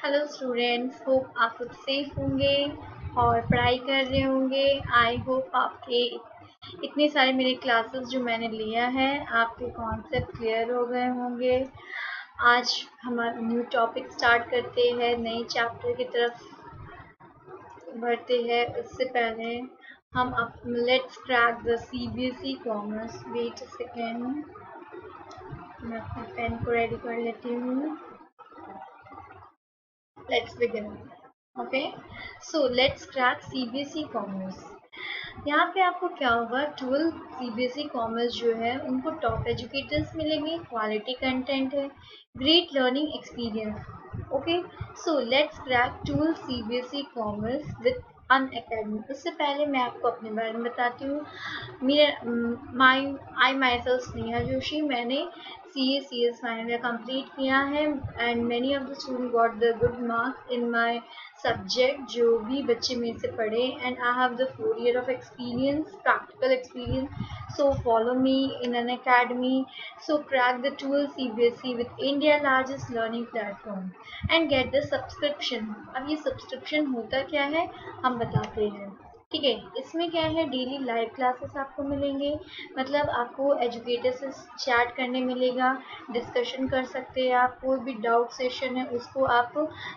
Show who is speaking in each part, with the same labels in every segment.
Speaker 1: Hello students, hope आप सब safe होंगे और पढ़ाई कर रहे होंगे। आई होप आपके इतने सारे मेरे क्लासेस जो मैंने लिया है आपके कॉन्सेप्ट क्लियर हो गए होंगे। आज हमारा न्यू टॉपिक स्टार्ट करते हैं, नए चैप्टर की तरफ बढ़ते हैं। उससे पहले हम अब let's crack the CBSE commerce. Wait a second, मैं अपने पेन को रेडी कर लेती हूँ। Let's begin. Okay, so let's crack CBSE commerce. यहाँ पे आपको क्या होगा, 12 सीबीएसई कॉमर्स जो है उनको टॉप एजुकेटर्स मिलेंगे, क्वालिटी कंटेंट है, great learning experience. Okay, so let's crack 12 CBSE commerce with Unacademy. उससे पहले मैं आपको अपने बारे में बताती हूँ। I myself Sneha Joshi. मैंने C S final year complete किया है and many of the student got the good marks in my subject. जो भी बच्चे मेरे से पढ़े and I have the 4 year of experience, practical experience. So follow me in an academy. So crack the tool CBSE with India largest learning platform and get the subscription. अब ये subscription होता क्या है हम बताते हैं। ठीक है, इसमें क्या है, डेली लाइव क्लासेस आपको मिलेंगे। मतलब आपको एजुकेटर से चैट करने मिलेगा, डिस्कशन कर सकते हैं आप, कोई भी डाउट सेशन है उसको आप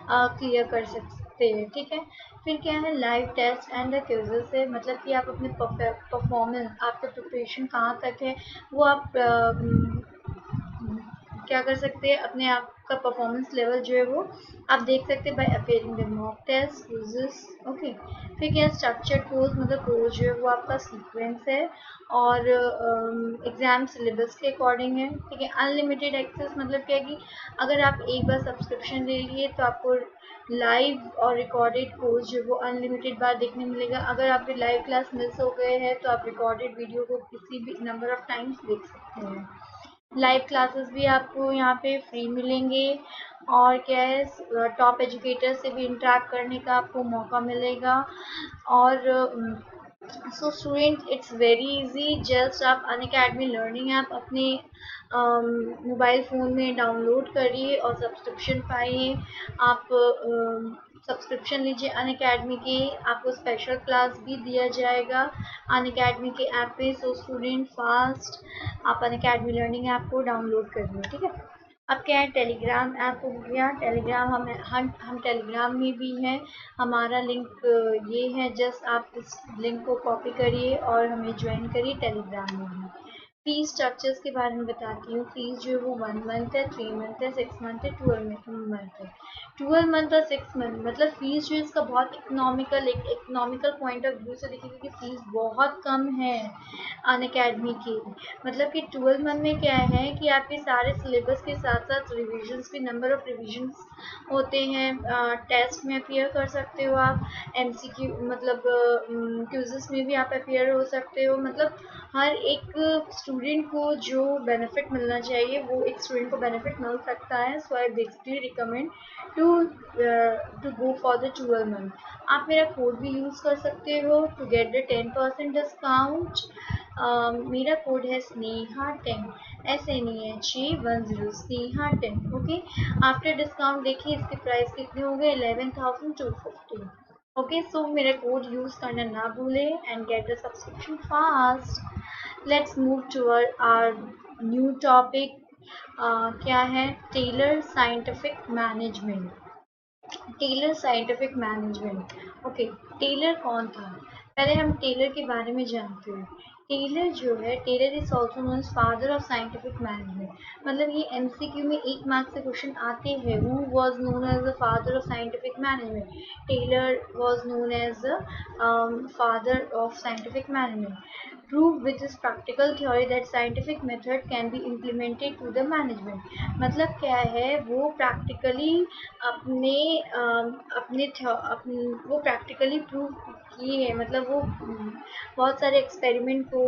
Speaker 1: क्लियर कर सकते हैं। ठीक है, फिर क्या है, live test and the quizzes है। मतलब कि आप अपने परफॉर्मेंस, आपका प्रिपरेशन कहाँ तक है वो आप क्या कर सकते हैं, अपने आप का परफॉर्मेंस लेवल जो है वो आप देख सकते हैं by appearing the mock test quizzes. Okay, फिर क्या, स्ट्रक्चर्ड कोर्स, मतलब कोर्स जो है वो आपका सीक्वेंस है और एग्ज़ाम सिलेबस के अकॉर्डिंग है। ठीक है, अनलिमिटेड एक्सेस, मतलब क्या है कि अगर आप एक बार सब्सक्रिप्शन ले लिए तो आपको लाइव और रिकॉर्डेड कोर्स जो वो अनलिमिटेड बार देखने मिलेगा। अगर आपके लाइव क्लास मिस हो गए हैं तो आप रिकॉर्डेड वीडियो को किसी भी नंबर ऑफ टाइम्स देख सकते हैं। लाइव क्लासेस भी आपको यहाँ पे फ्री मिलेंगे और क्या है, टॉप एजुकेटर से भी इंटरेक्ट करने का आपको मौका मिलेगा। और so student, it's very easy. Just आप अनअकैडमी लर्निंग ऐप अपने मोबाइल फ़ोन में डाउनलोड करिए और सब्सक्रिप्शन पाइए। आप सब्सक्रिप्शन लीजिए अनअकैडमी के, आपको स्पेशल क्लास भी दिया जाएगा अनअकैडमी के ऐप पे। सो स्टूडेंट, फास्ट आप अनअकैडमी लर्निंग ऐप को डाउनलोड करिए। ठीक है, अब क्या है, टेलीग्राम ऐप हो गया। टेलीग्राम हम टेलीग्राम में भी हैं। हमारा लिंक ये है, जस्ट आप इस लिंक को कॉपी करिए और हमें ज्वाइन करिए टेलीग्राम में भी। फीस स्ट्रक्चर्स के बारे में बताती हूँ। फीस जो है वो 1 मंथ है, 3 मंथ है, 6 मंथ है, 12 मंथ है। 12 मंथ और 6 मंथ मतलब फीस जो है इसका बहुत इकोनॉमिकल पॉइंट ऑफ व्यू से देखिए कि फीस बहुत कम है अनअकैडमी की। मतलब कि 12 मंथ में क्या है कि आपके सारे सिलेबस के साथ साथ रिविजन्स भी, नंबर ऑफ रिविजन्स होते हैं। टेस्ट में अपीयर कर सकते हो आप, एमसीक्यू मतलब क्विज़ेस में भी आप अपीयर हो सकते हो। मतलब हर एक स्टूडेंट को जो बेनिफिट मिलना चाहिए वो एक स्टूडेंट को बेनिफिट मिल सकता है। So I basically recommend to go for the 12 month. आप मेरा कोड भी यूज़ कर सकते हो टू गेट द 10% डिस्काउंट। मेरा कोड है स्नेहा10, SNEHA10, स्नेहा10। ओके, आफ्टर डिस्काउंट देखिए इसके प्राइस कितने हो गए, 11,250। ओके, सो मेरा कोड यूज़ करना ना भूलें and get the subscription fast. Let's move toward our new topic. क्या है, Taylor scientific management. Taylor scientific management. Okay, Taylor कौन था, पहले हम टेलर के बारे में जानते हैं। टेलर जो है, Taylor is also known as father of scientific management. मतलब ये एमसीक्यू में 1 मार्क्स से क्वेश्चन आते हैं। Who was known as the father of scientific management? Taylor was known as the father of scientific management. Prove with his practical theory that scientific method can be implemented to the management। मतलब क्या है, वो practically अपने वो practically prove किए हैं। मतलब वो बहुत सारे एक्सपेरिमेंट को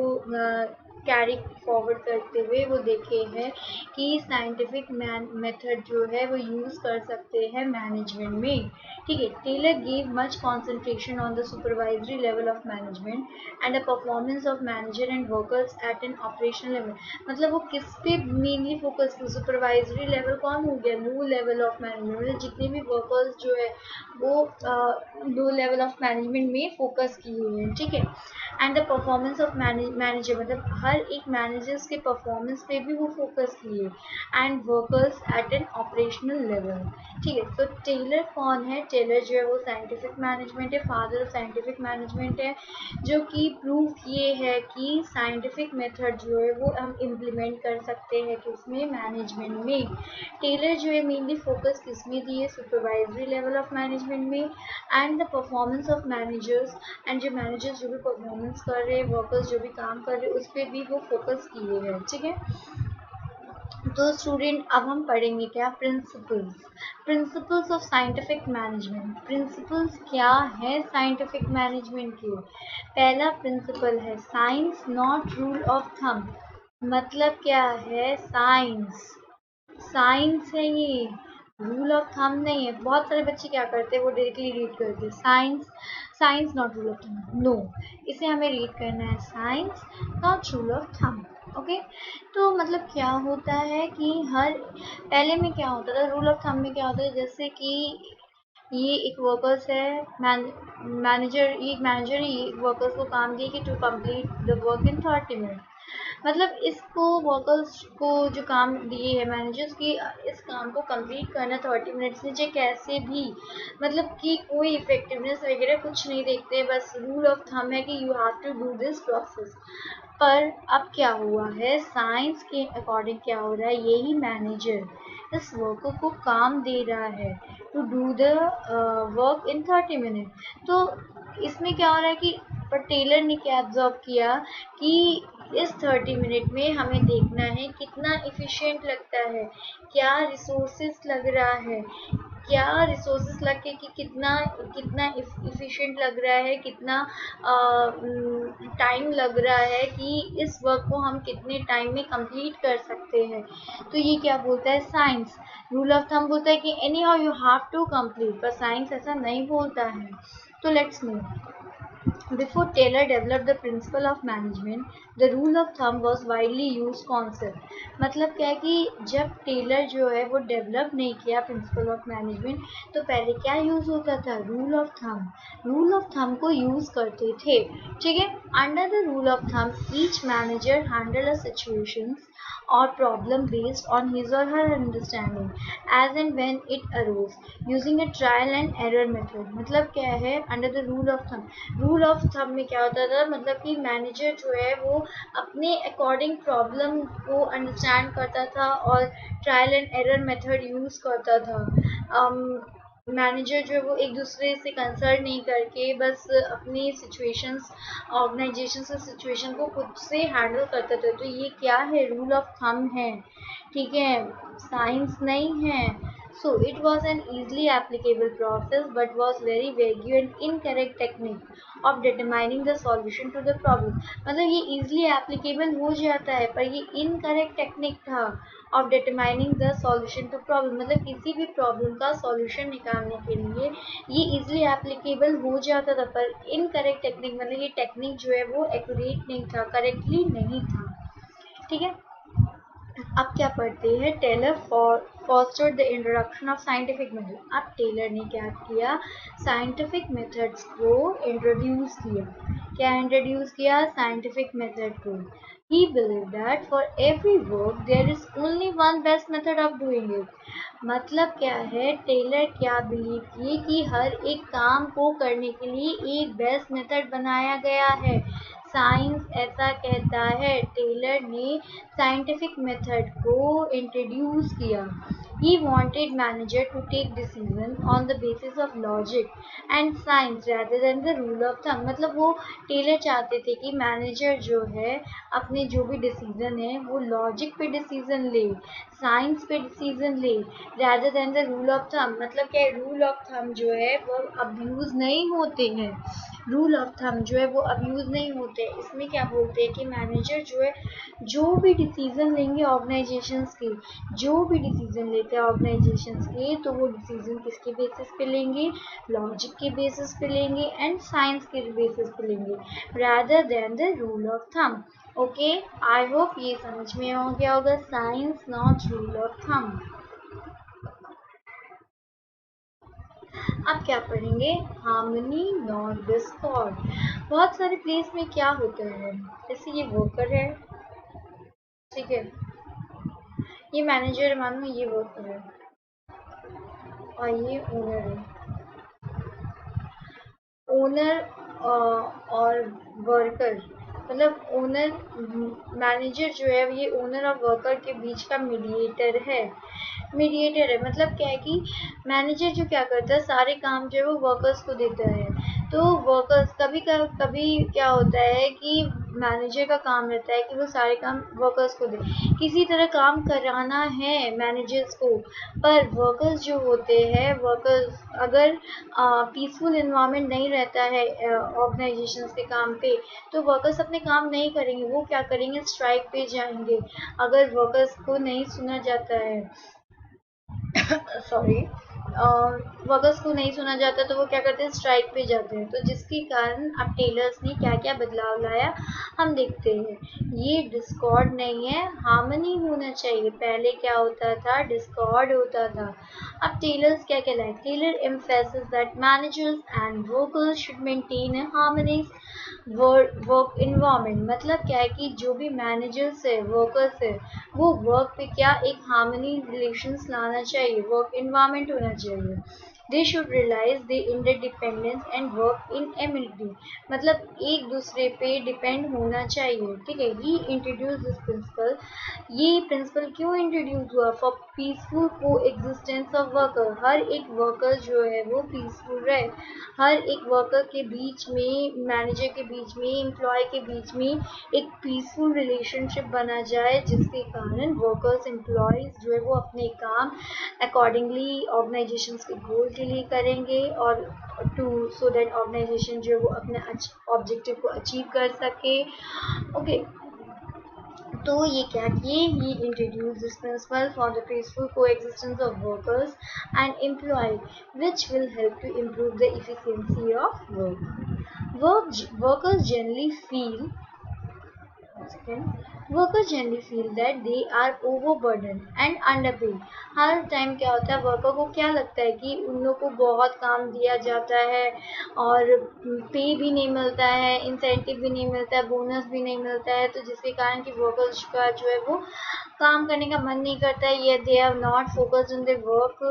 Speaker 1: कैरी फॉरवर्ड करते हुए वो देखे हैं कि साइंटिफिक मेथड जो है वो यूज़ कर सकते हैं मैनेजमेंट में। ठीक है, Taylor give much concentration on the supervisory level of management and the performance of manager and workers at an operational level. मतलब वो किस पे मेनली फोकस की, सुपरवाइजरी लेवल कौन हो गया, लो लेवल ऑफ मैनेजमेंट, मतलब जितने भी वर्कर्स जो है वो लो लेवल ऑफ मैनेजमेंट में फोकस किए हुए हैं। ठीक है, and the performance of manager, मतलब हर एक मैनेजर्स के परफॉर्मेंस पे भी वो फोकस किए, and workers at an operational level. ठीक है, तो टेलर कौन है, टेलर जो है वो साइंटिफिक मैनेजमेंट है, फादर ऑफ साइंटिफिक मैनेजमेंट है, जो कि प्रूव किए है कि साइंटिफिक मेथड जो है वो हम इम्प्लीमेंट कर सकते हैं कि उसमें मैनेजमेंट में। टेलर जो है मेनली फोकस किस में दिए, सुपरवाइजरी लेवल ऑफ मैनेजमेंट में and the performance of managers, and जो मैनेजर्स जो भी परफॉर्मेंस कर रहे हैं, वर्कर्स जो भी काम कर रहे हैं, उस पर भी वो फोकस किए हैं। ठीक है, तो स्टूडेंट अब हम पढ़ेंगे क्या, principles, principles of scientific management. Principles क्या है साइंटिफिक मैनेजमेंट के। पहला प्रिंसिपल है science not rule of thumb. मतलब क्या है, साइंस, साइंस है ये, रूल ऑफ थंब नहीं है। बहुत सारे बच्चे क्या करते हैं, वो डायरेक्टली रीड करते हैं science, science not rule of thumb. No, इसे हमें रीड करना है science not rule of thumb. Okay, तो मतलब क्या होता है कि हर, पहले में क्या होता था, रूल ऑफ थंब में क्या होता है, जैसे कि ये एक वर्कर्स है, मैनेजर, ये एक मैनेजर ये वर्कर्स को काम दिए कि to complete the work in 30 minute. मतलब इसको वर्कर्स को जो काम दिए है मैनेजर्स की, इस काम को कंप्लीट करना 30 मिनट्स में, चाहे कैसे भी, मतलब कि कोई इफेक्टिवनेस वगैरह कुछ नहीं देखते, बस रूल ऑफ थंब है कि you have to do this process. पर अब क्या हुआ है, साइंस के अकॉर्डिंग क्या हो रहा है, यही मैनेजर इस वर्कर को काम दे रहा है to do the work in 30 minute. तो इसमें क्या हो रहा है कि, पर टेलर ने क्या ऑब्जर्व किया कि इस 30 मिनट में हमें देखना है कितना इफ़िशिएंट लगता है, क्या रिसोर्सेस लग रहा है, क्या रिसोर्सेस लग के कि कितना कितना इफ़िशिएंट लग रहा है, कितना टाइम लग रहा है कि इस वर्क को हम कितने टाइम में कंप्लीट कर सकते हैं। तो ये क्या बोलता है साइंस, रूल ऑफ थंब बोलता है कि anyhow you have to complete, पर साइंस ऐसा नहीं बोलता है। तो let's move. Before Taylor developed the principle of management, the rule of thumb was widely used concept. मतलब क्या है कि जब टेलर जो है वो डेवलप नहीं किया प्रिंसिपल ऑफ मैनेजमेंट, तो पहले क्या यूज़ होता था, rule of thumb, rule of thumb को यूज़ करते थे। ठीक है, under the rule of thumb each manager handle a situations or problem based on his or her understanding as and when it arose using a trial and error method। मतलब क्या है, under the rule of thumb, rule of thumb में क्या होता था, मतलब कि manager जो है वो अपने अकॉर्डिंग प्रॉब्लम को अंडरस्टैंड करता था और trial and error method use करता था। मैनेजर जो है वो एक दूसरे से कंसल्ट नहीं करके बस अपनी सिचुएशंस, ऑर्गेनाइजेशन से सिचुएशन को खुद से हैंडल करता था। तो ये क्या है, रूल ऑफ थंब है। ठीक है, साइंस नहीं है। So it was an easily applicable process but was very vague and incorrect technique of determining the solution to the problem। मतलब ये easily applicable हो जाता है पर ये incorrect technique था of determining the solution to problem। मतलब किसी भी problem का solution निकालने के लिए ये easily applicable हो जाता था, पर incorrect technique मतलब ये technique जो है वो accurate नहीं था, correctly नहीं था। ठीक है, अब क्या पढ़ते हैं, Taylor fostered the introduction of scientific method। अब टेलर ने क्या किया, साइंटिफिक मेथड्स को इंट्रोड्यूस किया। क्या इंट्रोड्यूस किया, साइंटिफिक मेथड को। He believed that for every work there is only one best method of doing it। मतलब क्या है, टेलर क्या बिलीव किए कि हर एक काम को करने के लिए एक बेस्ट मेथड बनाया गया है। साइंस ऐसा कहता है, टेलर ने साइंटिफिक मेथड को इंट्रोड्यूस किया। He wanted manager to take decision on the basis of logic and science rather than the rule of thumb। मतलब वो टेलर चाहते थे कि मैनेजर जो है अपने जो भी डिसीजन है वो लॉजिक पे डिसीजन ले, साइंस पे डिसीजन ले, rather than the rule of thumb। मतलब क्या, रूल ऑफ थंब जो है वो अब्यूज नहीं होते हैं। रूल ऑफ थंब जो है वो अब यूज़ नहीं होते। इसमें क्या बोलते हैं कि मैनेजर जो है जो भी डिसीजन लेंगे ऑर्गेनाइजेशंस के, जो भी डिसीजन लेते हैं ऑर्गेनाइजेशंस के, तो वो डिसीजन किसके बेसिस पे लेंगे, लॉजिक के बेसिस पे लेंगे एंड साइंस के बेसिस पे लेंगे, rather than the rule of thumb. Okay, I hope ये समझ में हो गया होगा, science not rule of thumb. अब क्या पढ़ेंगे, हार्मनी नॉट डिस्कॉर्ड। बहुत सारे प्लेस में क्या होता है, जैसे ये वर्कर है, ठीक है, ये मैनेजर मान लो, ये वर्कर है और ये ओनर है। ओनर और वर्कर, मतलब ओनर मैनेजर जो है ये ओनर और वर्कर के बीच का मीडिएटर है। मीडिएटर है मतलब क्या है कि मैनेजर जो क्या करता है, सारे काम जो है वो वर्कर्स को देता है। तो वर्कर्स कभी क्या होता है कि मैनेजर का काम रहता है कि वो सारे काम वर्कर्स को दे, किसी तरह काम कराना है मैनेजर्स को। पर वर्कर्स जो होते हैं, वर्कर्स अगर पीसफुल इन्वायरमेंट नहीं रहता है ऑर्गेनाइजेशंस के काम पे, तो वर्कर्स अपने काम नहीं करेंगे। वो क्या करेंगे, स्ट्राइक पे जाएंगे। अगर वर्कर्स को नहीं सुना जाता है सॉरी, वर्कर्स को नहीं सुना जाता तो वो क्या करते हैं, स्ट्राइक पे जाते हैं। तो जिसके कारण अब टेलर्स ने क्या क्या बदलाव लाया हम देखते हैं। ये डिस्कॉर्ड नहीं है, हार्मनी होना चाहिए। पहले क्या होता था, डिस्कॉर्ड होता था। अब टेलर्स क्या कहलाए, Taylor emphasis that managers and workers should maintain a harmonious work environment. मतलब क्या है कि जो भी मैनेजर्स है, वर्कर्स है, वो वर्क पे क्या एक हार्मनी रिलेशंस लाना चाहिए, वर्क इन्वायरमेंट होना चाहिए। They should realise the interdependence and work in amity. मतलब एक दूसरे पे डिपेंड होना चाहिए, ठीक है। He introduce this principle. ये प्रिंसिपल क्यों इंट्रोड्यूस हुआ, for peaceful coexistence of worker. हर एक वर्कर जो है वो पीसफुल रहे, हर एक वर्कर के बीच में, मैनेजर के बीच में, एम्प्लॉय के बीच में एक पीसफुल रिलेशनशिप बना जाए, जिसके कारण वर्कर्स एम्प्लॉयज जो है वो अपने काम अकॉर्डिंगली ऑर्गेनाइजेशंस के गोल के लिए करेंगे, और टू सो दैट ऑर्गेनाइजेशन जो है वो अपने ऑब्जेक्टिव को अचीव कर सके। ओके, तो ये क्या किए, he introduce this principle for the peaceful coexistence of workers and employ, which will help to improve the efficiency of workers generally feel, workers generally feel that they are overburdened and underpaid। Her time क्या होता है, worker को क्या लगता है कि उन लोग को बहुत काम दिया जाता है और पे भी नहीं मिलता है, इंसेंटिव भी नहीं मिलता है, बोनस भी नहीं मिलता है। तो जिसके कारण कि वर्कर्स का जो है वो काम करने का मन नहीं करता है, ये they are not focused in the work,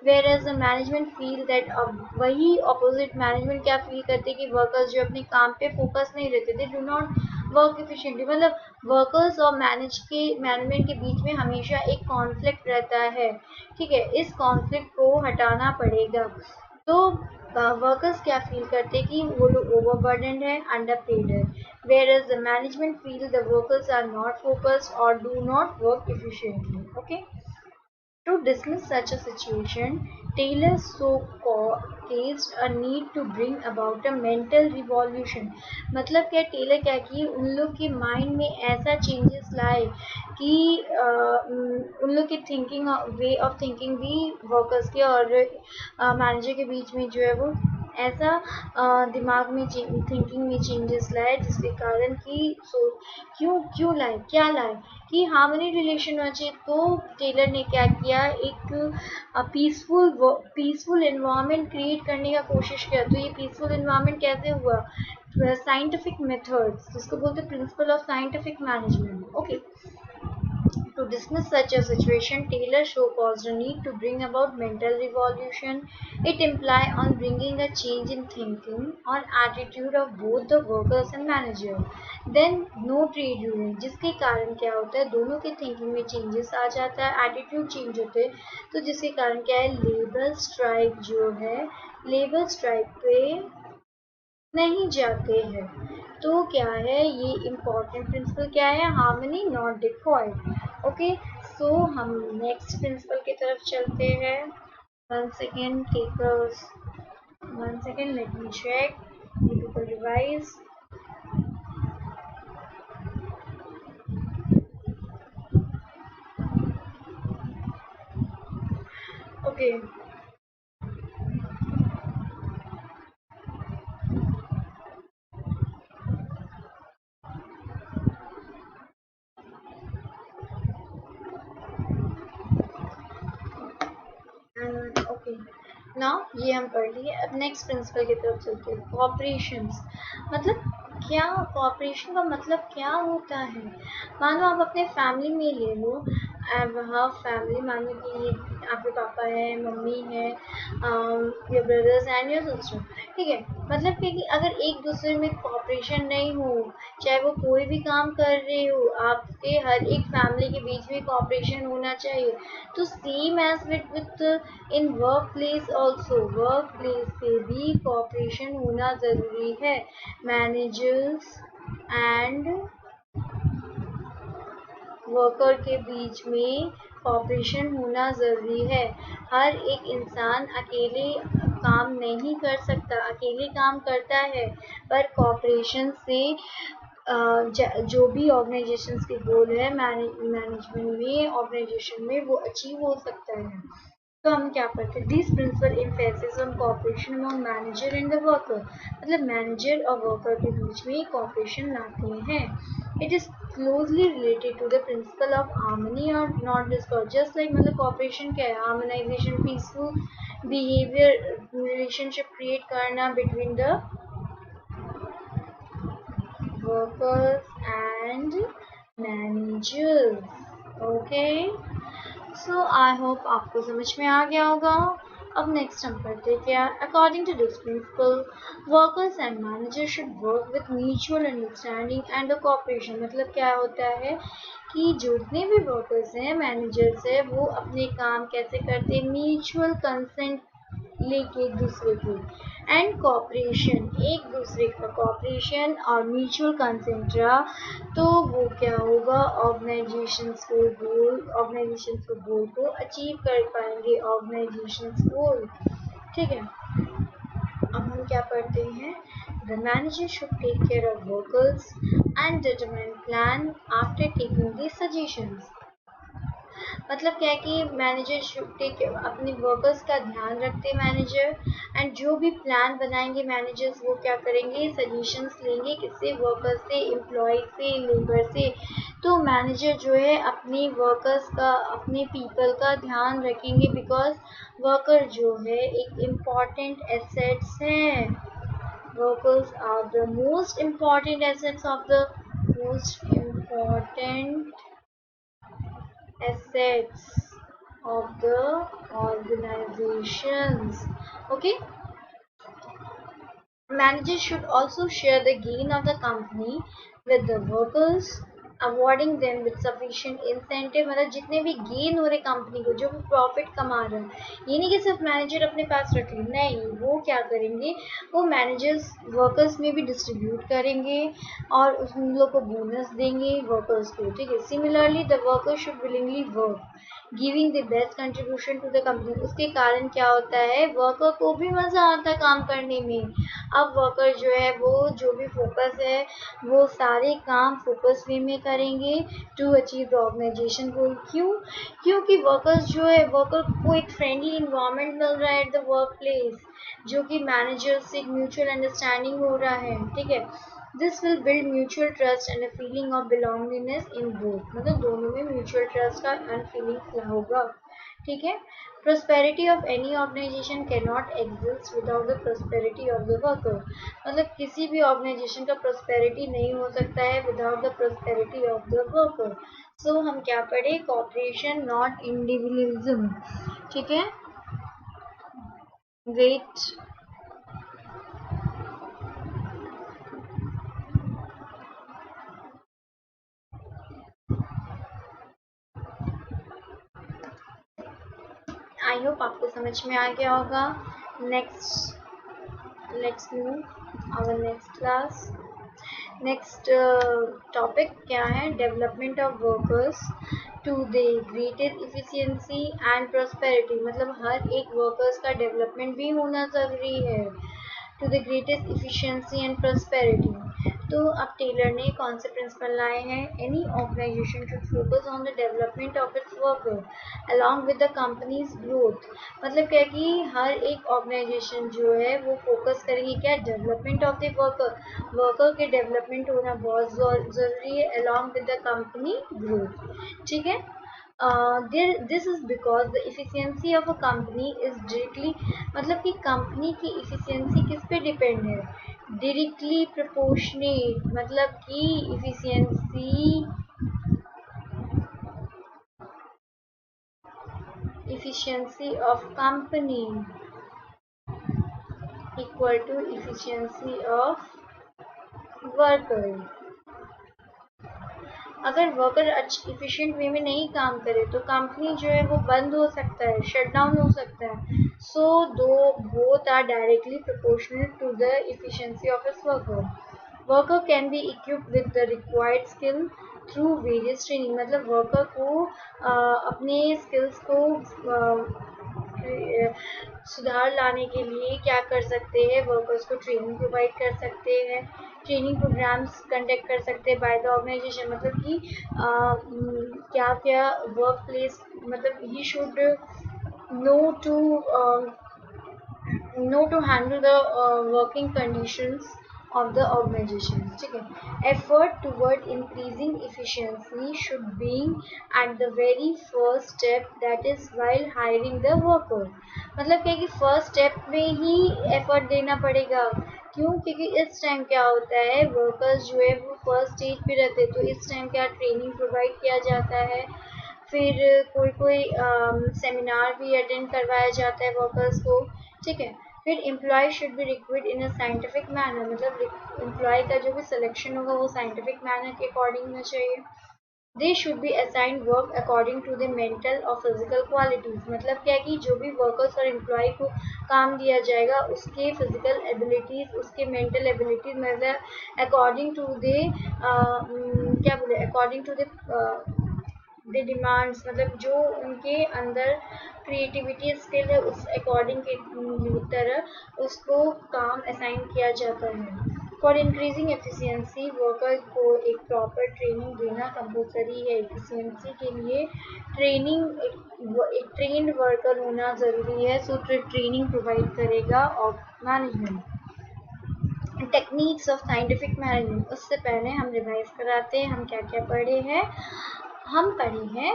Speaker 1: whereas the management feel that. अब वही ऑपोजिट मैनेजमेंट क्या फील करते हैं कि वर्कर्स जो अपने काम पे फोकस नहीं रहते, they do not work efficiently. मतलब वर्कर्स और मैनेजमेंट के बीच में हमेशा एक कॉन्फ्लिक्ट रहता है, ठीक है। इस कॉन्फ्लिक्ट को हटाना पड़ेगा। तो वर्कर्स क्या फील करते हैं कि वो लोग ओवरबर्डनड है, अंडरपेड है, whereas the management feel the workers are not focused or do not work efficiently. Okay, to dismiss such a situation, Taylor showcased a need to bring about a mental revolution। मतलब क्या, Taylor क्या किए, उन लोग के mind में ऐसा changes लाए कि उन लोग की थिंकिंग, वे ऑफ थिंकिंग भी वर्कर्स के और मैनेजर के बीच में जो है वो ऐसा दिमाग में थिंकिंग में चेंजेस लाए, जिसके कारण कि क्यों क्यों लाए, क्या लाए कि हार्मनी रिलेशन होना चाहिए। तो टेलर ने क्या किया, एक पीसफुल एनवायरनमेंट क्रिएट करने का कोशिश किया। तो ये पीसफुल एनवायरनमेंट कैसे हुआ, साइंटिफिक मेथड्स, जिसको बोलते हैं principal of scientific management. Okay, to dismiss such a situation, Taylor showcased a need to bring about mental revolution. It implies on bringing a change in thinking or attitude of both the workers and manager. Then no trade union, जिसके कारण क्या होता है, दोनों के thinking में changes आ जाता है, एटीट्यूड चेंज होते हैं। तो जिसके कारण क्या है, लेबर स्ट्राइक जो है, लेबर स्ट्राइक पे नहीं जाते हैं। तो क्या है, ये इम्पोर्टेंट प्रिंसिपल क्या है, हार्मनी नॉट डिकॉर्ड। ओके, सो हम नेक्स्ट प्रिंसिपल की तरफ चलते हैं। 1 second, take a 1 second, let me check। example revise. Okay. Okay ना ये हम पढ़ लिए। अब नेक्स्ट प्रिंसिपल की तरफ चलते हैं। कॉपरेशंस मतलब क्या, कॉपरेशन का मतलब क्या होता है। मान लो आप अपने फैमिली में ले लो, वहाँ फैमिली मान लो कि आपके पापा है, मम्मी है, your brothers and your sister, ठीक है। मतलब कि अगर एक दूसरे में कॉपरेशन नहीं हो, चाहे वो कोई भी काम कर रहे हो, आपके हर एक फैमिली के बीच में कॉपरेशन होना चाहिए। तो same as within work place also, work place पे भी कॉपरेशन होना ज़रूरी है। मैनेजर्स एंड वर्कर के बीच में कॉपरेशन होना ज़रूरी है। हर एक इंसान अकेले काम नहीं कर सकता, अकेले काम करता है, पर कॉपरेशन से जो भी ऑर्गेनाइजेशंस के गोल है मैनेजमेंट में, ऑर्गेनाइजेशन में, वो अचीव हो सकता है। तो हम क्या करते हैं, this principle emphasis on cooperation among manager and the worker, मतलब मैनेजर और वर्कर के बीच में कॉपरेशन लाते हैं। It is closely related to the principle of harmony और नॉट डिस्कॉर्ड, जस्ट लाइक मतलब कॉपरेशन क्या है, harmonization, peaceful behaviour, relationship create करना between the workers and managers. Okay, so I hope आपको समझ में आ गया होगा। अब नेक्स्ट हम पढ़ते हैं क्या, according to this principle workers and manager should work with mutual understanding and cooperation. मतलब क्या होता है कि जितने भी वर्कर्स हैं, मैनेजर्स हैं, वो अपने काम कैसे करते हैं, म्यूचुअल कंसेंट लेके एक दूसरे की, एंड कॉपरेशन, एक दूसरे का कॉपरेशन और म्यूचुअल कंसेंट रहा तो वो क्या होगा, ऑर्गेनाइजेशंस को गोल को अचीव कर पाएंगे, ऑर्गेनाइजेशंस गोल। ठीक है, अब हम क्या पढ़ते हैं, the manager should take care of workers and determine plan after taking the suggestions. मतलब क्या है कि मैनेजर शुड टेक, अपने वर्कर्स का ध्यान रखते मैनेजर, एंड जो भी प्लान बनाएंगे मैनेजर्स वो क्या करेंगे, सजेशंस लेंगे, किससे, वर्कर्स से, एम्प्लॉय से, लेबर से। तो मैनेजर जो है अपने वर्कर्स का, अपने पीपल का ध्यान रखेंगे, बिकॉज वर्कर जो है एक इम्पॉर्टेंट एसेट्स है। Workers are the most important assets of the most important assets of the organizations. Okay, managers should also share the gain of the company with the workers, awarding them with sufficient incentive. मतलब जितने भी gain हो रहे company को, जो भी profit कमा रहे हैं, ये नहीं कि सिर्फ मैनेजर अपने पास रख ले, नहीं, वो क्या करेंगे, वो मैनेजर्स वर्कर्स में भी डिस्ट्रीब्यूट करेंगे और उन लोग को बोनस देंगे वर्कर्स को। ठीक है, similarly the worker should willingly work giving the best contribution to the company. उसके कारण क्या होता है, वर्कर को भी मज़ा आता है काम करने में। अब वर्कर जो है वो जो भी फोकस है वो सारे काम फोकस वे में करेंगे टू अचीव द ऑर्गेनाइजेशन गोल। क्योंकि वर्कर्स जो है, वर्कर को एक फ्रेंडली इन्वायरमेंट मिल रहा है एट द वर्क प्लेस, जो कि मैनेजर से एक म्यूचुअल अंडरस्टैंडिंग हो रहा है। ठीक है, this will build mutual trust and a feeling of belongingness in both, मतलब दोनों में म्यूचुअल ट्रस्ट का एंड फीलिंग होगा। ठीक है, prosperity of any organization cannot exist without the prosperity of the worker। मतलब किसी भी ऑर्गेनाइजेशन का prosperity नहीं हो सकता है without the prosperity of the worker। so हम क्या पढ़े, cooperation not individualism। ठीक है, wait, आई होप आपको समझ में आ गया होगा। Next, let's move our next class. Next topic क्या है, development of workers to the greater efficiency and prosperity. मतलब हर एक वर्कर्स का डेवलपमेंट भी होना ज़रूरी है। to the greatest efficiency and prosperity. तो अब टेलर ने कौन से प्रिंसिपल लाए हैं? Any organisation should focus on the development of its worker along with the company's growth. मतलब क्या कि हर एक ऑर्गेनाइजेशन जो है वो फोकस करेगी क्या? Development of the worker. Worker के डेवलपमेंट होना बहुत ज़रूरी है along with the company growth. ठीक है। This is because the efficiency of a company is directly, मतलब कि कंपनी की इफिशियंसी किस पे डिपेंड है? डायरेक्टली प्रोपोर्शनेट, मतलब कि efficiency of company equal to efficiency of worker. अगर वर्कर इफिशिएंट वे में नहीं काम करे तो कंपनी जो है वो बंद हो सकता है, शट डाउन हो सकता है। सो दो both are directly proportional to the efficiency of its worker. Worker can be equipped with the required skill through various training. मतलब वर्कर को अपने स्किल्स को सुधार लाने के लिए क्या कर सकते हैं? वर्कर्स को ट्रेनिंग प्रोवाइड कर सकते हैं, ट्रेनिंग प्रोग्राम्स कंडक्ट कर सकते हैं बाय द ऑर्गेनाइजेशन। मतलब कि क्या क्या वर्क प्लेस, मतलब he should know to handle the working conditions of the organization। ठीक है। effort toward increasing efficiency should be at the very first step, that is while hiring the worker। मतलब क्या कि फर्स्ट स्टेप में ही effort देना पड़ेगा। क्यों? क्योंकि इस टाइम क्या होता है, वर्कर्स जो है वो फर्स्ट स्टेज पे रहते हैं, तो इस टाइम क्या ट्रेनिंग प्रोवाइड किया जाता है, फिर कोई सेमिनार भी अटेंड करवाया जाता है वर्कर्स को। ठीक है। फिर employ should be recruited in a scientific manner. मतलब एम्प्लॉय का जो भी सिलेक्शन होगा वो साइंटिफिक मैनर के अकॉर्डिंग होना चाहिए। They should be assigned work according to the mental और फिजिकल क्वालिटीज। मतलब क्या है कि जो भी वर्कर्स और एम्प्लॉय को काम दिया जाएगा उसके फिजिकल एबिलिटीज, उसके मेंटल एबिलिटीज, मतलब अकॉर्डिंग टू द क्या बोले, अकॉर्डिंग टू द डिमांड्स, मतलब जो उनके अंदर क्रिएटिविटी स्किल है उस अकॉर्डिंग की तरह उसको काम असाइन किया जाता है। फॉर इंक्रीजिंग एफिशिएंसी वर्कर को एक प्रॉपर ट्रेनिंग देना कंपलसरी है। एफिशिएंसी के लिए ट्रेनिंग, एक ट्रेंड वर्कर होना ज़रूरी है। सो ट्रेनिंग प्रोवाइड करेगा और management. Techniques of scientific management, उससे पहले हम रिवाइज कराते हैं हम क्या क्या पढ़े हैं। हम पढ़े हैं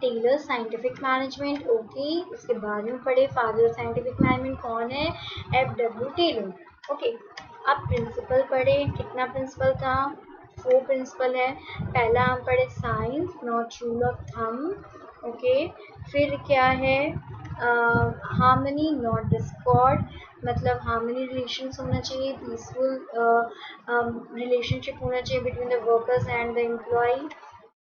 Speaker 1: टेलर साइंटिफिक मैनेजमेंट, ओके। उसके बाद में पढ़े फादर साइंटिफिक मैनेजमेंट कौन है? FW Taylor, okay. अब प्रिंसिपल पढ़े, कितना प्रिंसिपल था? 4 प्रिंसिपल है। पहला हम पढ़े science not rule of thumb, okay. फिर क्या है? हार्मनी नॉट डिस्कॉर्ड, मतलब हार्मनी रिलेशंस होना चाहिए, पीसफुल रिलेशनशिप होना चाहिए between the workers and the employ.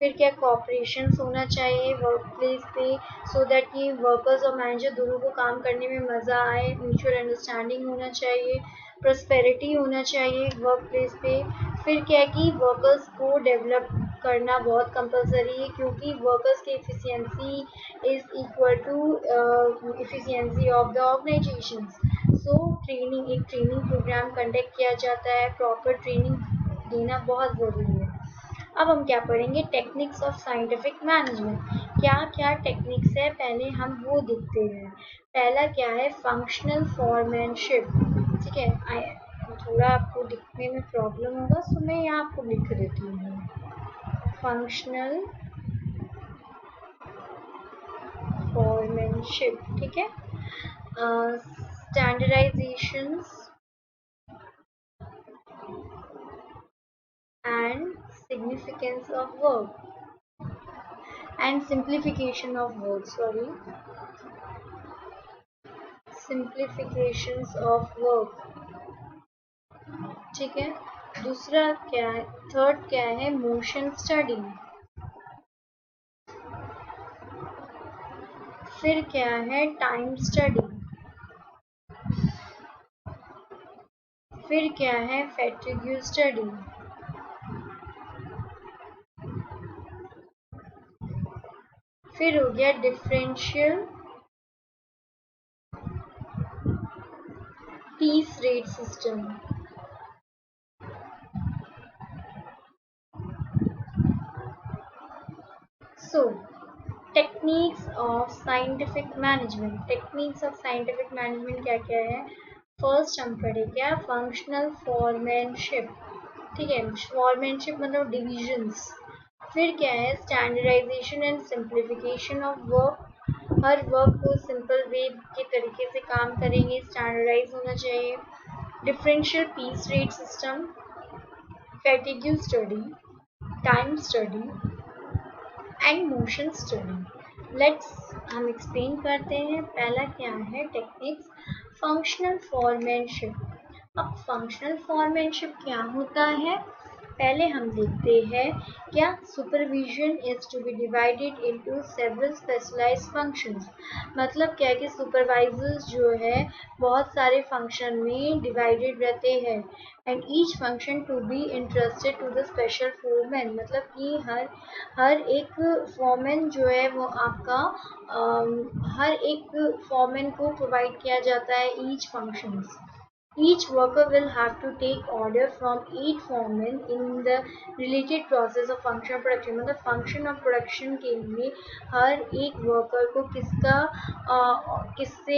Speaker 1: फिर क्या? कॉपरेशन होना चाहिए वर्क प्लेस पे, सो दैट कि वर्कर्स और मैनेजर दोनों को काम करने में मज़ा आए। म्यूचुअल अंडरस्टैंडिंग होना चाहिए, प्रोस्पेरिटी होना चाहिए वर्क प्लेस पे। फिर क्या है कि वर्कर्स को डेवलप करना बहुत कंपलसरी है, क्योंकि वर्कर्स की efficiency is equal to efficiency of the organisation. So training, एक ट्रेनिंग प्रोग्राम कंडक्ट किया जाता है, प्रॉपर ट्रेनिंग देना बहुत ज़रूरी है। अब हम क्या पढ़ेंगे? Techniques of scientific management. क्या क्या टेक्निक्स है पहले हम वो देखते हैं। पहला क्या है? Functional foremanship. ठीक है, थोड़ा आपको लिखने में प्रॉब्लम होगा, सो मैं यहाँ आपको लिख देती हूँ। फंक्शनल फॉरमैनशिप, ठीक है। स्टैंडर्डाइजेशंस and significance of work and simplification of work, simplifications of work, ठीक है। दूसरा क्या है? थर्ड क्या है? Motion study. फिर क्या है? Time study. फिर क्या है? Fatigue study. फिर हो गया differential piece rate system. So techniques of scientific management, techniques of scientific management क्या क्या है? फर्स्ट हम पढ़े क्या? फंक्शनल फॉरमैनशिप, ठीक है, फॉरमैनशिप मतलब डिविजन्स। फिर क्या है? Standardisation and simplification of work, हर वर्क को सिंपल वे के तरीके से काम करेंगे, स्टैंडर्डाइज होना चाहिए। Differential piece rate system, fatigue study, time study and motion study. Let's हम एक्सप्लेन करते हैं। पहला क्या है? Techniques functional foremanship. अब फंक्शनल फॉरमैनशिप क्या होता है? पहले हम देखते हैं क्या supervision is to be divided into several specialised functions. मतलब क्या है कि सुपरवाइजर्स जो है बहुत सारे फंक्शन में डिवाइडेड रहते हैं and each function to be interested to the special foreman. मतलब कि हर एक फोरमैन जो है वो आपका हर एक फोरमैन को प्रोवाइड किया जाता है each functions. Each worker will have to take order from each foreman in the related process of functional production। मतलब function of production के लिए हर एक worker को किससे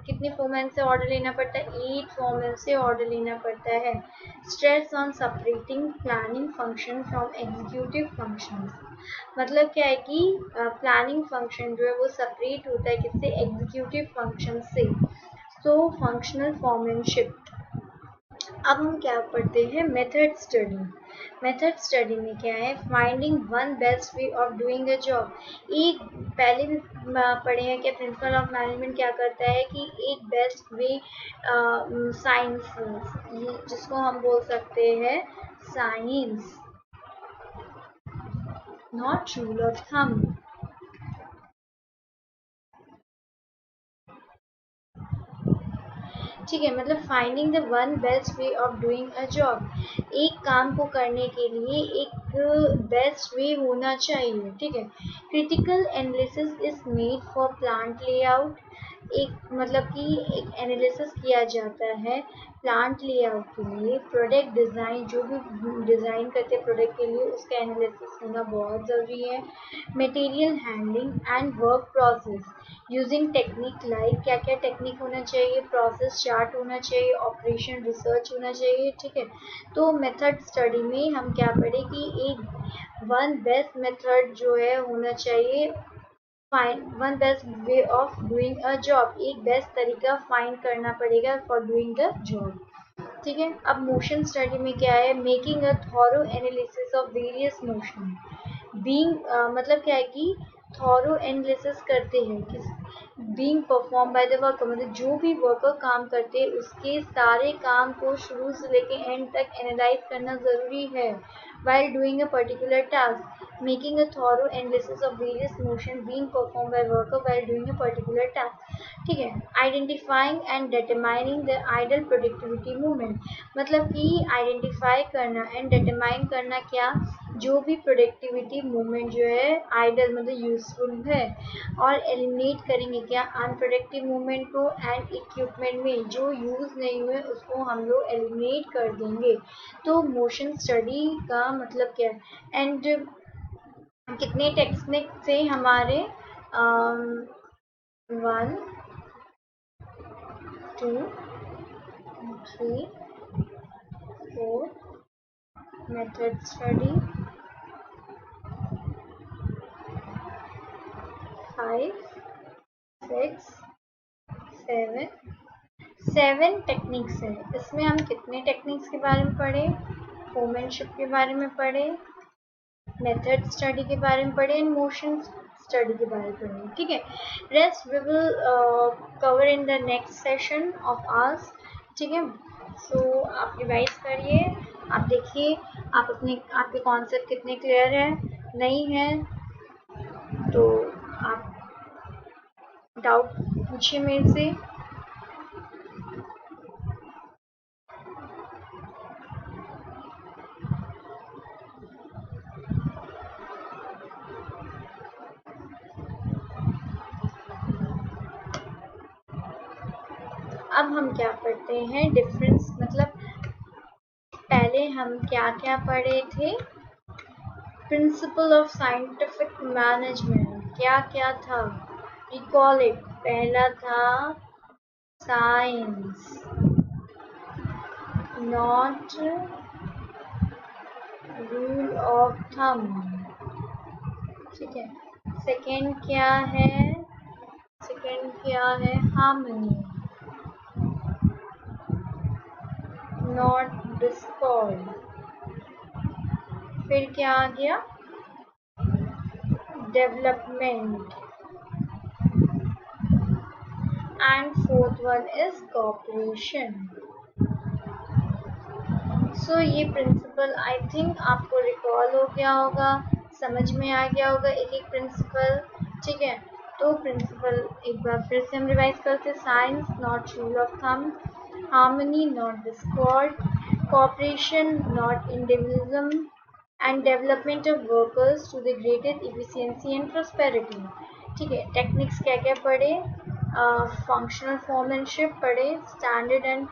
Speaker 1: कितने foreman से order लेना पड़ता है? 8 foreman से order लेना पड़ता है। Stress on separating planning function from executive functions। मतलब क्या है कि प्लानिंग फंक्शन जो है वो सेपरेट होता है किससे? एग्जीक्यूटिव फंक्शन से। तो फंक्शनल फॉरमैनशिप। अब हम क्या पढ़ते हैं? Method study. मेथड स्टडी में क्या है? Finding one best way of doing a job. एक पहले भी पढ़े हैं कि प्रिंसिपल ऑफ मैनेजमेंट क्या करता है कि एक बेस्ट वे साइंस, जिसको हम बोल सकते हैं science, not rule of thumb. ठीक है, मतलब finding the one best way of doing a job. एक काम को करने के लिए एक बेस्ट वे होना चाहिए। ठीक है, critical analysis is made for plant layout. एक मतलब कि एक एनालिसिस किया जाता है प्लांट लेआउट के लिए। प्रोडक्ट डिज़ाइन, जो भी डिज़ाइन करते हैं प्रोडक्ट के लिए उसका एनालिसिस होना बहुत ज़रूरी है। Material handling and work process using technique like, क्या क्या टेक्निक होना चाहिए? प्रोसेस चार्ट होना चाहिए, ऑपरेशन रिसर्च होना चाहिए। ठीक है, तो मेथड स्टडी में हम क्या पढ़े कि एक वन बेस्ट मेथड जो है होना चाहिए, find one best way of doing a job. एक बेस्ट तरीका फाइंड करना पड़ेगा फॉर डूइंग द जॉब। ठीक है, अब मोशन स्टडी में क्या है? Making a thorough analysis of various motion. Being मतलब क्या है कि थॉरो एनालिसिस करते हैं किस being perform by the worker. मतलब जो भी वर्कर काम करते हैं उसके सारे काम को शुरू से लेके एंड तक एनालाइज करना ज़रूरी है while doing a particular task, making a thorough analysis of various motion being performed by worker while doing a particular task। ठीक है, identifying and determining the idle productivity movement. मतलब कि आइडेंटिफाई करना and determine करना क्या? जो भी productivity movement जो है आइडल मतलब यूजफुल है, और एलिमिनेट करेंगे क्या? अनप्रोडक्टिव मूवमेंट को एंड इक्विपमेंट में जो यूज़ नहीं हुए उसको हम लोग एलिमिनेट कर देंगे। तो मोशन स्टडी का मतलब क्या है? एंड कितने टेक्निक से हमारे 1 2 3 4 मेथड स्टडी, 5 6 7 टेक्निक्स है। इसमें हम कितने टेक्निक्स के बारे में पढ़े? फोरमैनशिप के बारे में पढ़े, मेथड स्टडी के बारे में पढ़े एंड मोशन स्टडी के बारे में पढ़े। ठीक है, rest we will cover in the next session of ours. ठीक है, सो आप रिवाइज करिए, आप देखिए आपके कॉन्सेप्ट कितने क्लियर है, नहीं है तो आप डाउट पूछिए मेरे से। अब हम क्या पढ़ते हैं डिफरेंस, मतलब पहले हम क्या क्या पढ़े थे। प्रिंसिपल ऑफ साइंटिफिक मैनेजमेंट क्या क्या था, रिकॉल इट। पहला था science not rule of thumb, ठीक है। सेकंड क्या है, सेकंड क्या है, हार्मनी नॉट डिस्कॉर्ड। फिर क्या आ गया, development, and fourth one is cooperation. So ये प्रिंसिपल आई थिंक आपको रिकॉल हो गया होगा, समझ में आ गया होगा एक एक प्रिंसिपल, ठीक है। तो प्रिंसिपल एक बार फिर से हम रिवाइज करते, science not rule of thumb, harmony not discord, cooperation not individualism, and development of workers to the greatest efficiency and prosperity, ठीक है। टेक्निक्स क्या क्या पढ़े, फंक्शनल फोरमैनशिप पढ़े, standard and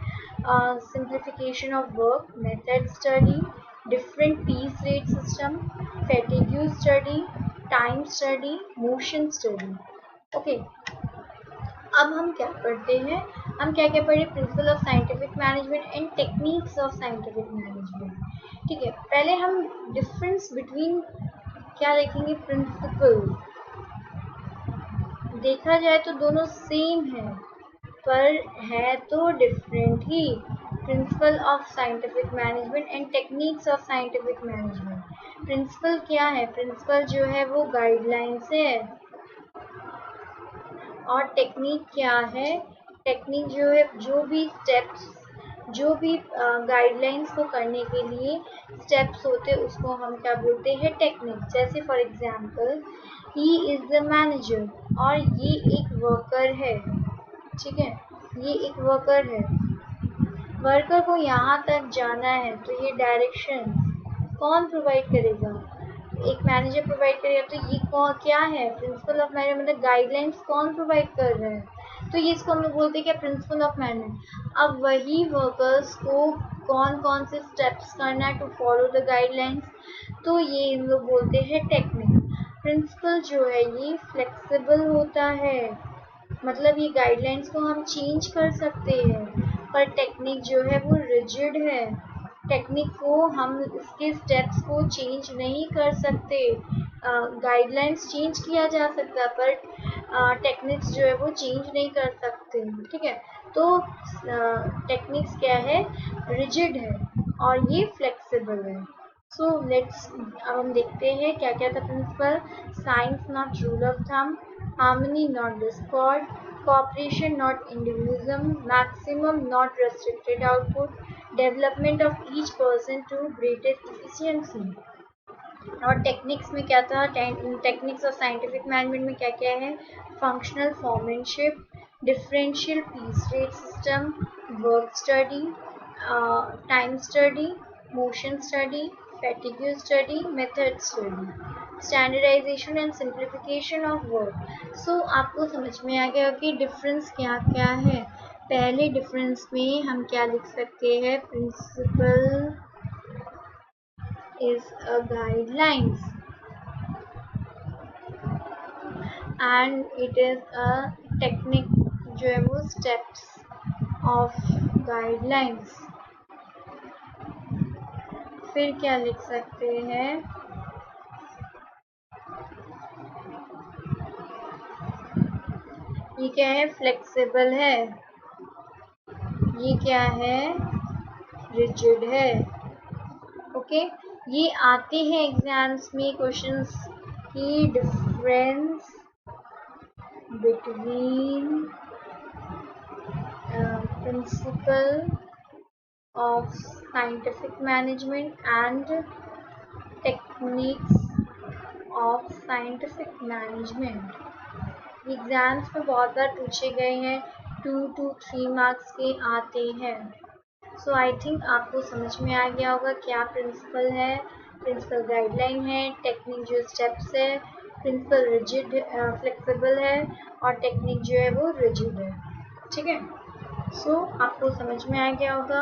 Speaker 1: simplification of work, method study, different piece rate system, fatigue study, time study, motion study, okay। अब हम क्या पढ़ते हैं, हम क्या क्या पढ़े, principal of scientific management and techniques of scientific management, ठीक है। पहले हम डिफरेंस बिटवीन क्या देखेंगे, प्रिंसिपल देखा जाए तो दोनों सेम है पर है तो डिफरेंट ही, principle of scientific management and techniques of scientific management. Principle क्या है, प्रिंसिपल जो है वो गाइडलाइंस है, और टेक्निक क्या है, टेक्निक जो है जो भी स्टेप्स, जो भी गाइडलाइंस को करने के लिए स्टेप्स होते हैं उसको हम क्या बोलते हैं, टेक्निक। जैसे for example he is the manager, और ये एक वर्कर है, ठीक है, ये एक वर्कर है, वर्कर को यहाँ तक जाना है तो ये डायरेक्शन कौन प्रोवाइड करेगा, एक मैनेजर प्रोवाइड करेगा। तो ये कौन क्या है, प्रिंसिपल ऑफ मैनेजमेंट, मतलब गाइडलाइंस कौन प्रोवाइड कर रहे हैं, तो ये इसको हम लोग बोलते हैं क्या, प्रिंसिपल ऑफ मैनेजमेंट। अब वही वर्कर्स को कौन कौन से स्टेप्स करना है टू फॉलो द गाइडलाइंस, तो ये हम लोग बोलते हैं टेक्निक। प्रिंसिपल जो है ये फ्लेक्सिबल होता है, मतलब ये गाइडलाइंस को हम चेंज कर सकते हैं, पर टेक्निक जो है वो रिजिड है, टेक्निक को हम इसके स्टेप्स को चेंज नहीं कर सकते। गाइडलाइंस चेंज किया जा सकता है पर टेक्निक्स जो है वो चेंज नहीं कर सकते, ठीक है। तो टेक्निक्स क्या है, रिजिड है और ये फ्लेक्सिबल है। सो लेट्स, अब हम देखते हैं क्या क्या था principle, science not rule of thumb, harmony not discord, cooperation not individualism, maximum not restricted output, development of each person to greatest efficiency। और टेक्निक्स में क्या था, टेक्निक्स ऑफ साइंटिफिक मैनेजमेंट में क्या क्या है, functional foremanship, differential piece rate system, work study, time study, motion study, fatigue study, method study, standardization and simplification of work। सो आपको समझ में आ गया कि डिफरेंस क्या क्या है। पहले डिफरेंस में हम क्या लिख सकते हैं, principal is a guidelines and it is a technique, जो है वो steps of guidelines। फिर क्या लिख सकते हैं, ये क्या है, फ्लेक्सिबल है, ये क्या है, रिजिड है, ओके। ये आते हैं एग्जाम्स में क्वेश्चंस की, difference between principle of scientific management and techniques of scientific management। Exams में बहुत बार पूछे गए हैं, 2 to 3 मार्क्स के आते हैं। सो आई थिंक आपको समझ में आ गया होगा क्या प्रिंसिपल है, प्रिंसिपल गाइडलाइन है, टेक्निक जो स्टेप्स है, प्रिंसिपल रिजिड फ्लेक्सिबल है और टेक्निक जो है वो रिजिड है, ठीक है। सो आपको समझ में आ गया होगा।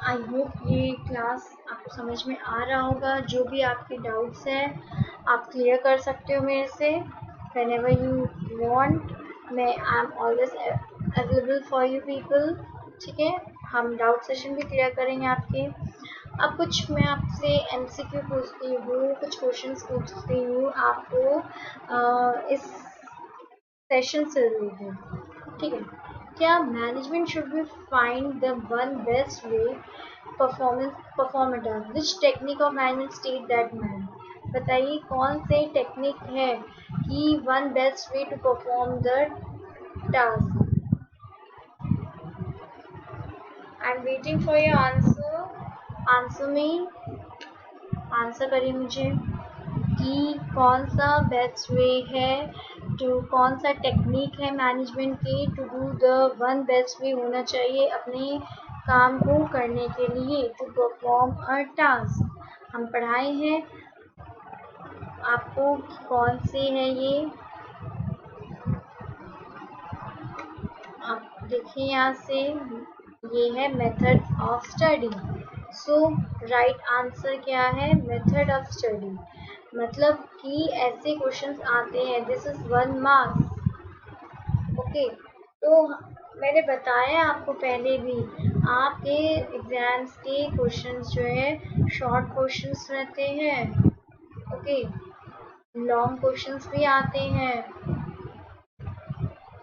Speaker 1: आई होप ये क्लास आपको समझ में आ रहा होगा। जो भी आपके डाउट्स हैं आप क्लियर कर सकते हो मेरे से whenever you want। मैं I am always available for you people. ठीक है, हम डाउट सेशन भी क्लियर करेंगे आपके। अब कुछ मैं आपसे एमसीक्यू पूछती हूँ, कुछ क्वेश्चंस पूछती हूँ आपको इस सेशन से रिलेटेड। ठीक है, क्या management should be find the one best way perform a task, which technique of management state that man. बताइए कौन से टेक्निक है कि one best way to perform the task. I am waiting for your answer. Answer में answer करिए मुझे कि कौन सा बेस्ट वे है टू, कौन सा टेक्निक है मैनेजमेंट की to do the one best way होना चाहिए अपने काम को करने के लिए, टू परफॉर्म अ टास्क। हम पढ़ाए हैं आपको कौन से है ये, आप देखिए यहाँ से, ये है method of study. So right answer क्या है, मेथड ऑफ स्टडी। मतलब कि ऐसे क्वेश्चंस आते हैं, दिस इज 1 मार्क्स। ओके, तो मैंने बताया आपको पहले भी, आपके एग्जाम्स के क्वेश्चंस जो है शॉर्ट क्वेश्चंस रहते हैं। ओके, लॉन्ग क्वेश्चंस भी आते हैं।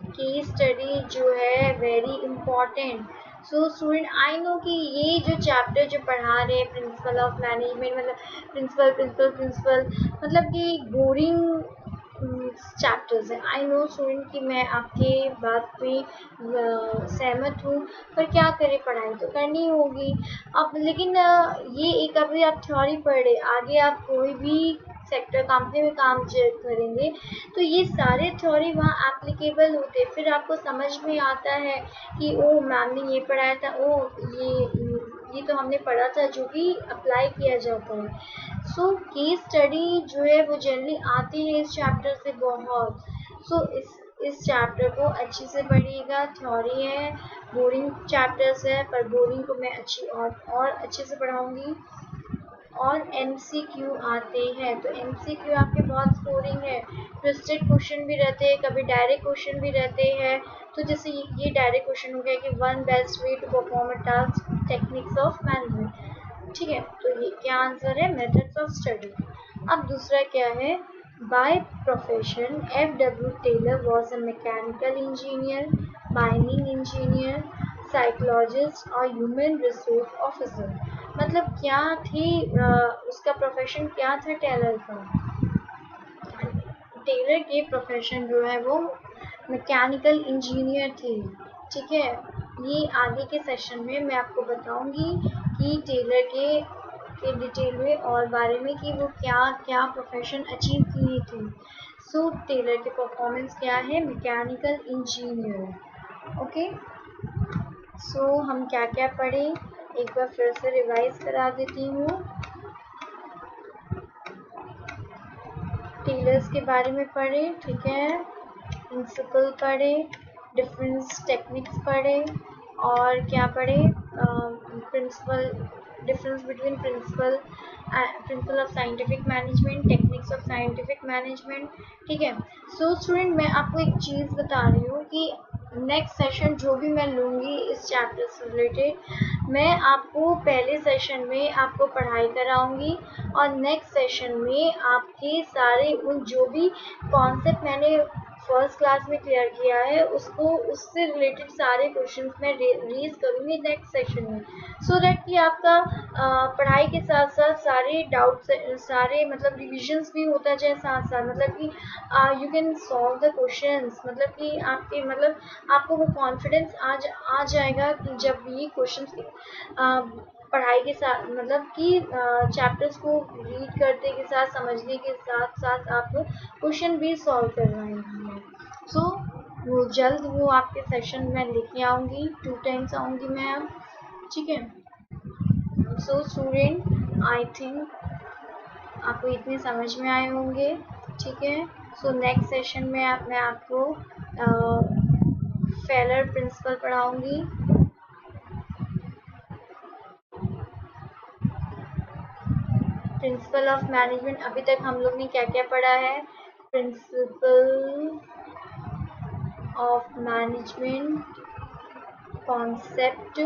Speaker 1: केस स्टडी जो है very important. So student, I know कि ये जो चैप्टर जो पढ़ा रहे हैं प्रिंसिपल ऑफ मैनेजमेंट, मतलब प्रिंसिपल मतलब कि बोरिंग चैप्टर्स है। आई नो स्टूडेंट कि मैं आपके बात पे सहमत हूँ, पर क्या करें, पढ़ाई तो करनी होगी अब। लेकिन ये एक अभी आप थ्योरी पढ़े, आगे आप कोई भी सेक्टर कंपनी में काम करेंगे तो ये सारे थ्योरी वहाँ एप्लीकेबल होते हैं। फिर आपको समझ में आता है कि ओ मैम ने ये पढ़ाया था, ओ ये तो हमने पढ़ा था, जो भी अप्लाई किया जाता है। सो केस स्टडी जो है वो जनरली आती है इस चैप्टर से बहुत। सो इस चैप्टर को अच्छे से पढ़िएगा। थ्योरी है, बोरिंग चैप्टर्स है, पर बोरिंग को मैं और अच्छे से पढ़ाऊंगी। और एमसीक्यू आते हैं, तो एमसीक्यू आपके बहुत स्कोरिंग है, ट्विस्टेड क्वेश्चन भी रहते हैं, कभी डायरेक्ट क्वेश्चन भी रहते हैं। तो जैसे ये डायरेक्ट क्वेश्चन हो गया कि one best way to perform a task, techniques of management. ठीक है, तो ये क्या आंसर है, मेथड्स ऑफ स्टडी। अब दूसरा क्या है, by profession F.W. Taylor was a mechanical engineer, mining engineer, psychologist और ह्यूमन रिसोर्स ऑफिसर। मतलब क्या थी उसका प्रोफेशन क्या था टेलर का। टेलर के प्रोफेशन जो है वो मैकेनिकल इंजीनियर थे। ठीक है, ये आगे के सेशन में मैं आपको बताऊंगी कि टेलर के डिटेल में और बारे में कि वो क्या क्या प्रोफेशन अचीव किए थे। सो टेलर के परफॉर्मेंस क्या है, मैकेनिकल इंजीनियर। ओके, सो हम क्या क्या पढ़े एक बार फिर से रिवाइज करा देती हूँ। टेलर्स के बारे में पढ़े, ठीक है, प्रिंसिपल पढ़े, डिफरेंस टेक्निक्स पढ़े, और क्या पढ़े, principle, difference between principle of scientific management, techniques of scientific management. ठीक है, सो स्टूडेंट मैं आपको एक चीज़ बता रही हूँ कि नेक्स्ट सेशन जो भी मैं लूँगी इस चैप्टर से रिलेटेड, मैं आपको पहले सेशन में आपको पढ़ाई कराऊंगी और नेक्स्ट सेशन में आपके सारे उन जो भी कॉन्सेप्ट मैंने फर्स्ट क्लास में क्लियर किया है उसको, उससे रिलेटेड सारे क्वेश्चंस मैं रेज करूँगी नेक्स्ट सेशन में, सो दैट कि आपका पढ़ाई के साथ साथ सारे डाउट्स, सारे मतलब रिविजन्स भी होता जाए साथ साथ, मतलब कि you can solve the questions, मतलब कि आपके मतलब आपको वो कॉन्फिडेंस आ जाएगा कि जब ये क्वेश्चंस पढ़ाई के साथ मतलब कि चैप्टर्स को रीड करते के साथ, समझने के साथ साथ आप क्वेश्चन भी सॉल्व करवाएंगे। सो वो जल्द वो आपके सेशन में लेके आऊँगी, 2 टाइम्स आऊँगी मैं अब। ठीक है, सो स्टूडेंट आई थिंक आपको इतने समझ में आए होंगे। ठीक है, सो नेक्स्ट सेशन में मैं आपको फेलर प्रिंसिपल पढ़ाऊंगी। प्रिंसिपल ऑफ मैनेजमेंट, अभी तक हम लोग ने क्या क्या पढ़ा है? Principle of management, concept,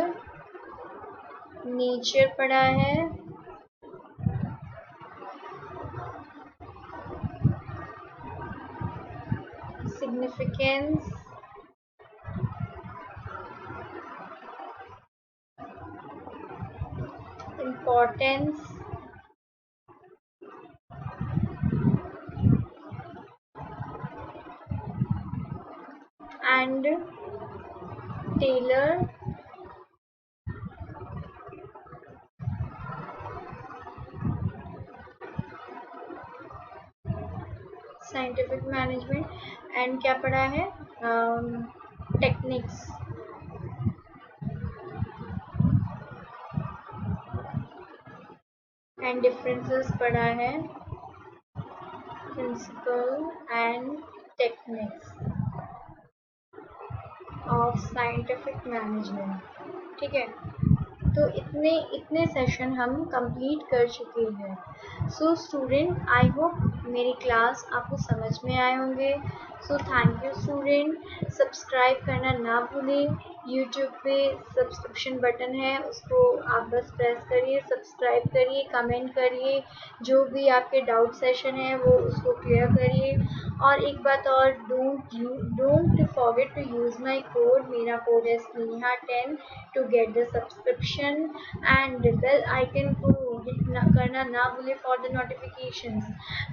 Speaker 1: nature पढ़ा है, significance, importance, and Taylor scientific management, and क्या पढ़ा है? टेक्निक्स। एंड डिफरेंसेस पढ़ा है, principle and techniques of scientific management. ठीक है, तो इतने इतने सेशन हम कंप्लीट कर चुके हैं। सो स्टूडेंट, आई होप मेरी क्लास आपको समझ में आए होंगे। So thank you student. Subscribe करना ना भूलें। यूट्यूब पे सब्सक्रिप्शन बटन है, उसको आप बस प्रेस करिए, सब्सक्राइब करिए, कमेंट करिए, जो भी आपके डाउट सेशन है वो उसको क्लियर करिए। और एक बात और, don't forget to use my code. मेरा कोड है स्नेहा10 to get the subscription, and bell icon को हिट करना ना भूले फॉर द नोटिफिकेशंस।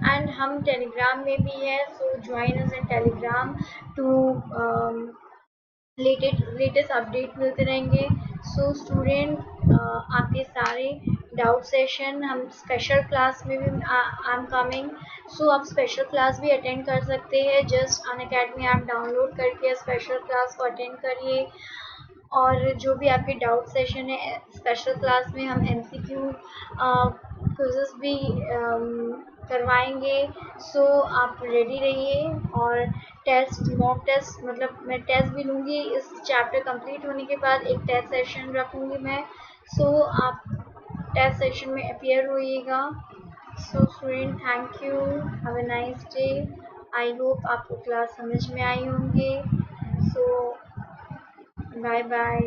Speaker 1: एंड हम टेलीग्राम में भी है, so join us in Telegram to latest update मिलते रहेंगे। सो स्टूडेंट, आपके सारे डाउट सेशन हम स्पेशल क्लास में भी आई एम कमिंग। सो आप स्पेशल क्लास भी अटेंड कर सकते हैं। जस्ट अनअकैडमी ऐप डाउनलोड करके स्पेशल क्लास को अटेंड करिए। और जो भी आपके डाउट सेशन है स्पेशल क्लास में, हम MCQ क्विज़ेस भी करवाएंगे। सो आप रेडी रहिए। और टेस्ट, मॉक टेस्ट, मतलब मैं टेस्ट भी लूँगी इस चैप्टर कंप्लीट होने के बाद। एक टेस्ट सेशन रखूँगी मैं। सो आप टेस्ट सेशन में अपीयर होइएगा। So student, thank you, have a nice day. I hope आपको क्लास समझ में आई होंगे। So bye bye.